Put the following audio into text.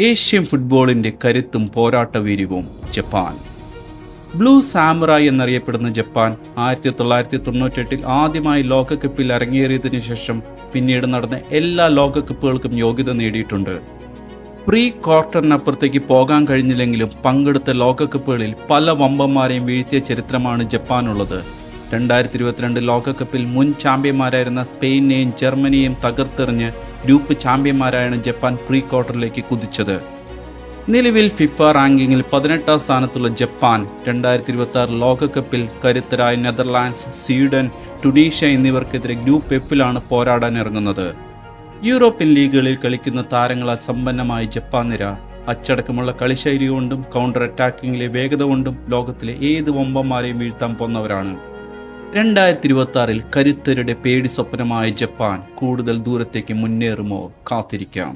Asian ഫുട്ബോളിന്റെ കരുത്തും പോരാട്ടവീര്യവും Japan. Blue സാമുറായി എന്നറിയപ്പെടുന്ന ജപ്പാൻ 1998 ആദ്യമായി ലോകകപ്പിൽ അരങ്ങേറിയതിനു ശേഷം പിന്നീട് നടന്ന എല്ലാ ലോകകപ്പുകൾക്കും യോഗ്യത നേടിയിട്ടുണ്ട്. പ്രീ ക്വാർട്ടറിനപ്പുറത്തേക്ക് പോകാൻ കഴിഞ്ഞില്ലെങ്കിലും പങ്കെടുത്ത ലോകകപ്പുകളിൽ പല വമ്പന്മാരെയും വീഴ്ത്തിയ ചരിത്രമാണ് ജപ്പാനുള്ളത്. 2022 ലോകകപ്പിൽ മുൻ ചാമ്പ്യന്മാരായിരുന്ന സ്പെയിനെയും ജർമ്മനിയെയും തകർത്തെറിഞ്ഞ് ഗ്രൂപ്പ് ചാമ്പ്യന്മാരായാണ് ജപ്പാൻ പ്രീ ക്വാർട്ടറിലേക്ക് കുതിച്ചത്. നിലവിൽ ഫിഫ റാങ്കിങ്ങിൽ 18ാം സ്ഥാനത്തുള്ള ജപ്പാൻ 2026 ലോകകപ്പിൽ കരുത്തരായ നെതർലാൻഡ്സ്, സ്വീഡൻ, ടുണീഷ്യ എന്നിവർക്കെതിരെ ഗ്രൂപ്പ് എഫിലാണ് പോരാടാൻ ഇറങ്ങുന്നത്. യൂറോപ്യൻ ലീഗുകളിൽ കളിക്കുന്ന താരങ്ങളാൽ സമ്പന്നമായ ജപ്പാൻ നിര അച്ചടക്കമുള്ള കളിശൈലി കൊണ്ടും കൗണ്ടർ അറ്റാക്കിങ്ങിലെ വേഗത കൊണ്ടും ലോകത്തിലെ ഏത് വമ്പന്മാരെയും വീഴ്ത്താൻ പോന്നവരാണ്. 2026 കരുത്തരുടെ പേടി സ്വപ്നമായ ജപ്പാൻ കൂടുതൽ ദൂരത്തേക്ക് മുന്നേറുമോ? കാത്തിരിക്കാം.